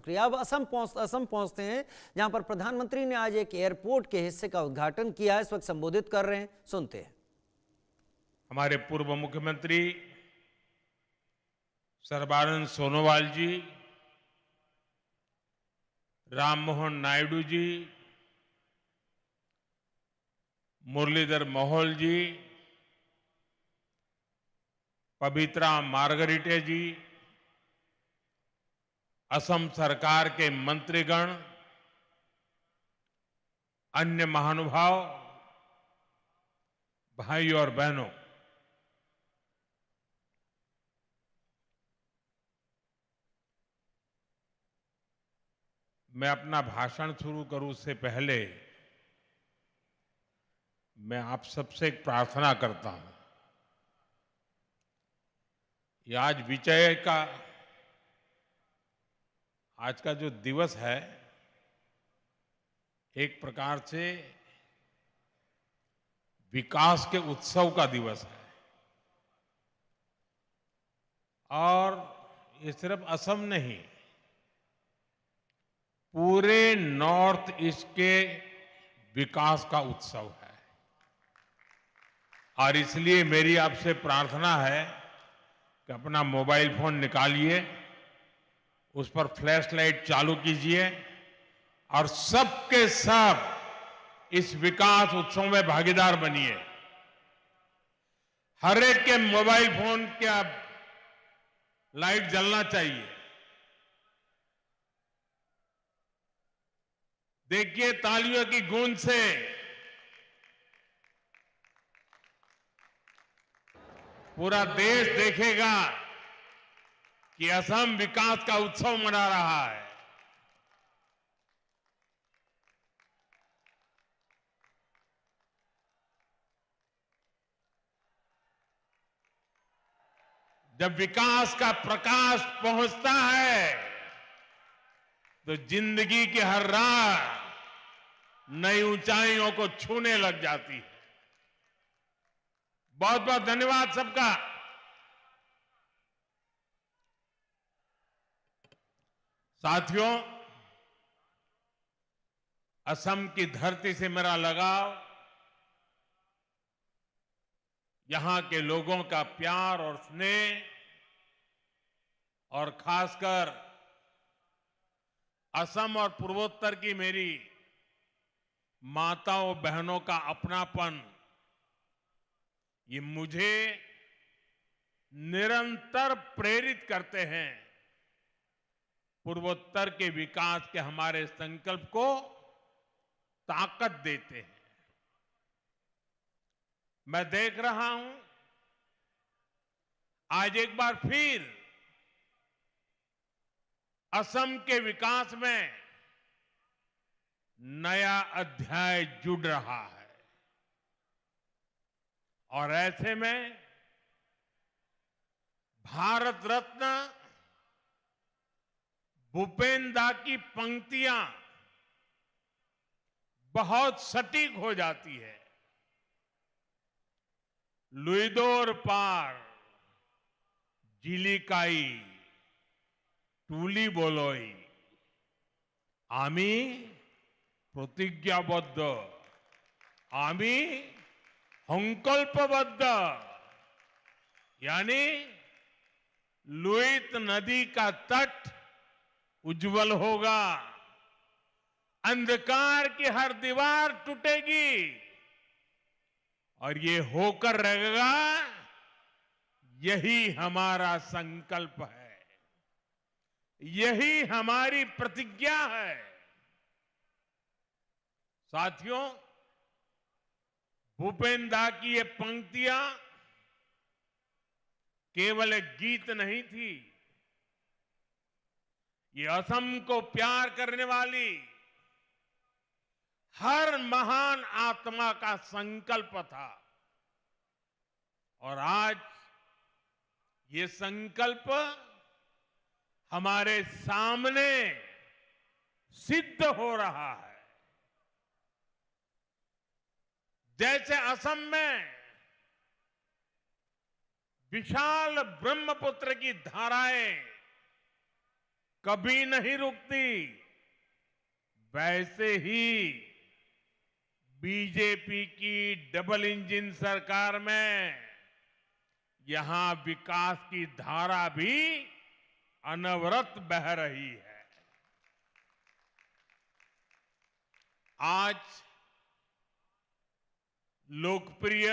शुक्रिया। अब असम पहुंचते हैं, जहां पर प्रधानमंत्री ने आज एक एयरपोर्ट के हिस्से का उद्घाटन किया। इस वक्त संबोधित कर रहे हैं, सुनते हैं। हमारे पूर्व मुख्यमंत्री सर्बानंद सोनोवाल जी, राम मोहन नायडू जी, मुरलीधर मोहोल जी, पवित्रा मार्गरेटे जी, असम सरकार के मंत्रीगण, अन्य महानुभाव, भाई और बहनों, मैं अपना भाषण शुरू करूं उससे पहले मैं आप सबसे एक प्रार्थना करता हूं। ये आज विजय का आज का जो दिवस है, एक प्रकार से विकास के उत्सव का दिवस है। और ये सिर्फ असम नहीं, पूरे नॉर्थ ईस्ट के विकास का उत्सव है। और इसलिए मेरी आपसे प्रार्थना है कि अपना मोबाइल फोन निकालिए, उस पर फ्लैश लाइट चालू कीजिए और सबके सब इस विकास उत्सव में भागीदार बनिए। हर एक के मोबाइल फोन का लाइट जलना चाहिए। देखिए, तालियों की गूंज से पूरा देश देखेगा कि असम विकास का उत्सव मना रहा है। जब विकास का प्रकाश पहुंचता है तो जिंदगी की हर राह नई ऊंचाइयों को छूने लग जाती है। बहुत बहुत धन्यवाद सबका। साथियों, असम की धरती से मेरा लगाव, यहां के लोगों का प्यार और स्नेह, और खासकर असम और पूर्वोत्तर की मेरी माताओं बहनों का अपनापन, ये मुझे निरंतर प्रेरित करते हैं, पूर्वोत्तर के विकास के हमारे संकल्प को ताकत देते हैं। मैं देख रहा हूं आज एक बार फिर असम के विकास में नया अध्याय जुड़ रहा है। और ऐसे में भारत रत्न भूपेन दा की पंक्तियां बहुत सटीक हो जाती है। लुइदोर पार जिलिकाई टूली बोलोई आमी प्रतिज्ञाबद्ध आमी संकल्पबद्ध, यानी लुइत नदी का तट उज्जवल होगा, अंधकार की हर दीवार टूटेगी और ये होकर रहेगा, यही हमारा संकल्प है, यही हमारी प्रतिज्ञा है। साथियों, भूपेन दा की ये पंक्तियां केवल एक गीत नहीं थी, ये असम को प्यार करने वाली हर महान आत्मा का संकल्प था। और आज ये संकल्प हमारे सामने सिद्ध हो रहा है। जैसे असम में विशाल ब्रह्मपुत्र की धाराएं कभी नहीं रुकती। वैसे ही बीजेपी की डबल इंजन सरकार में यहां विकास की धारा भी अनवरत बह रही है। आज लोकप्रिय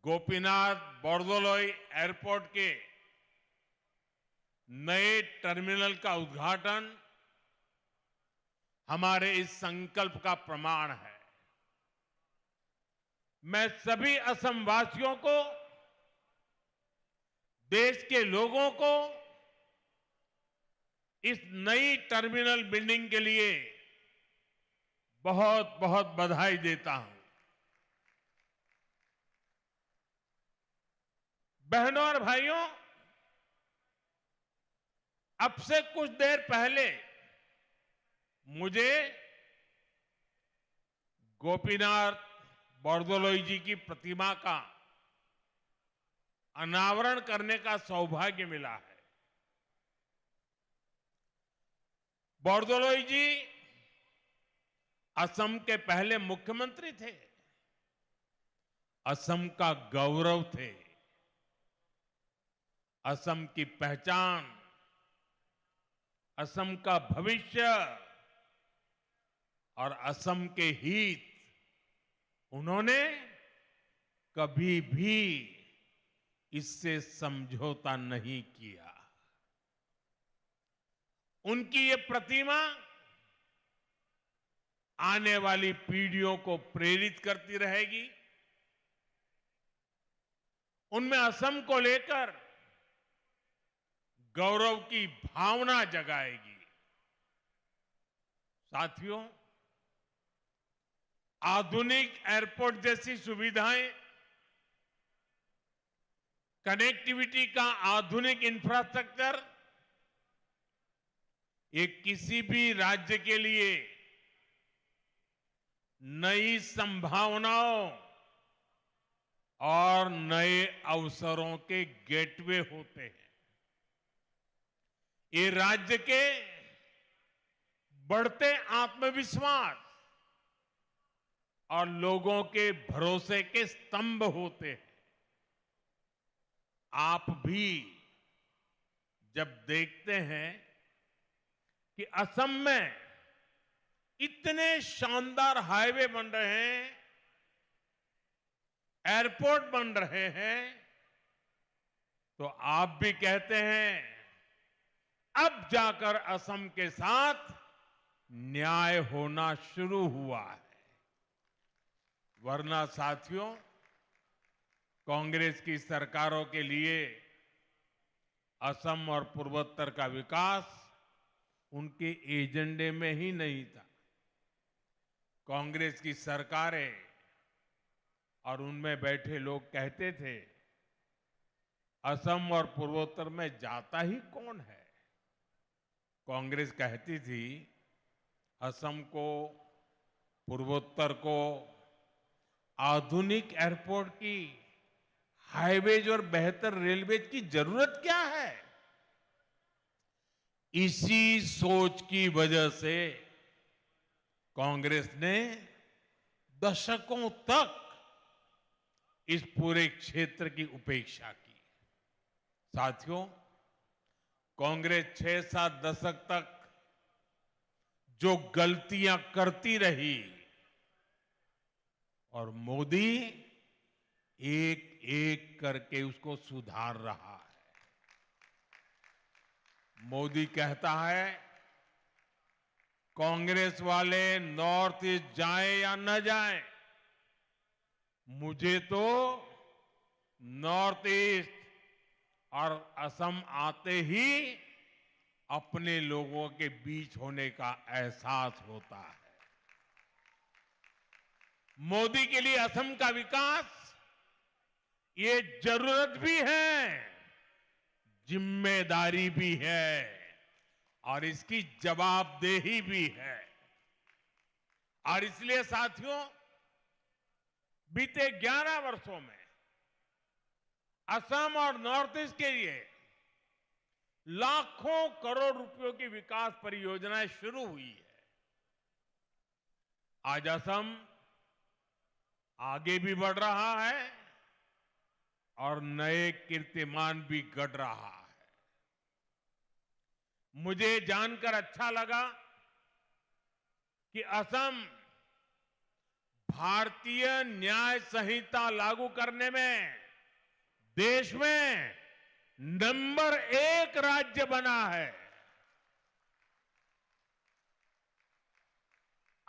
गोपीनाथ बोरदोलोई एयरपोर्ट के नए टर्मिनल का उद्घाटन हमारे इस संकल्प का प्रमाण है। मैं सभी असम वासियों को, देश के लोगों को इस नई टर्मिनल बिल्डिंग के लिए बहुत बहुत बधाई देता हूं। बहनों और भाइयों, अब से कुछ देर पहले मुझे गोपीनाथ बोरदोलोई जी की प्रतिमा का अनावरण करने का सौभाग्य मिला है। बोरदोलोई जी असम के पहले मुख्यमंत्री थे, असम का गौरव थे, असम की पहचान, असम का भविष्य और असम के हित उन्होंने कभी भी इससे समझौता नहीं किया। उनकी ये प्रतिमा आने वाली पीढ़ियों को प्रेरित करती रहेगी, उनमें असम को लेकर गौरव की भावना जगाएगी। साथियों, आधुनिक एयरपोर्ट जैसी सुविधाएं, कनेक्टिविटी का आधुनिक इंफ्रास्ट्रक्चर ये किसी भी राज्य के लिए नई संभावनाओं और नए अवसरों के गेटवे होते हैं। ये राज्य के बढ़ते आत्मविश्वास और लोगों के भरोसे के स्तंभ होते हैं। आप भी जब देखते हैं कि असम में इतने शानदार हाईवे बन रहे हैं, एयरपोर्ट बन रहे हैं, तो आप भी कहते हैं अब जाकर असम के साथ न्याय होना शुरू हुआ है। वरना साथियों, कांग्रेस की सरकारों के लिए असम और पूर्वोत्तर का विकास उनके एजेंडे में ही नहीं था। कांग्रेस की सरकारें और उनमें बैठे लोग कहते थे, असम और पूर्वोत्तर में जाता ही कौन है। कांग्रेस कहती थी, असम को, पूर्वोत्तर को आधुनिक एयरपोर्ट की, हाईवेज और बेहतर रेलवेज की जरूरत क्या है। इसी सोच की वजह से कांग्रेस ने दशकों तक इस पूरे क्षेत्र की उपेक्षा की। साथियों, कांग्रेस 6-7 दशक तक जो गलतियां करती रही और मोदी एक एक करके उसको सुधार रहा है। मोदी कहता है, कांग्रेस वाले नॉर्थ ईस्ट जाएं या न जाएं, मुझे तो नॉर्थ ईस्ट और असम आते ही अपने लोगों के बीच होने का एहसास होता है। मोदी के लिए असम का विकास ये जरूरत भी है, जिम्मेदारी भी है और इसकी जवाबदेही भी है। और इसलिए साथियों, बीते 11 वर्षों में असम और नॉर्थ ईस्ट के लिए लाखों करोड़ रुपयों की विकास परियोजनाएं शुरू हुई है। आज असम आगे भी बढ़ रहा है और नए कीर्तिमान भी गढ़ रहा है। मुझे जानकर अच्छा लगा कि असम भारतीय न्याय संहिता लागू करने में देश में नंबर 1 राज्य बना है।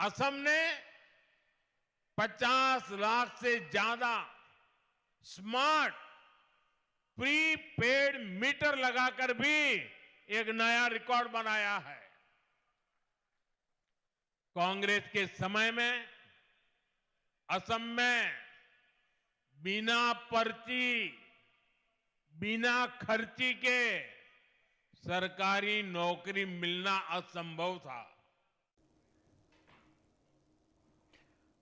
असम ने 50 लाख से ज्यादा स्मार्ट प्रीपेड मीटर लगाकर भी एक नया रिकॉर्ड बनाया है। कांग्रेस के समय में असम में बिना पर्ची, बिना खर्ची के सरकारी नौकरी मिलना असंभव था।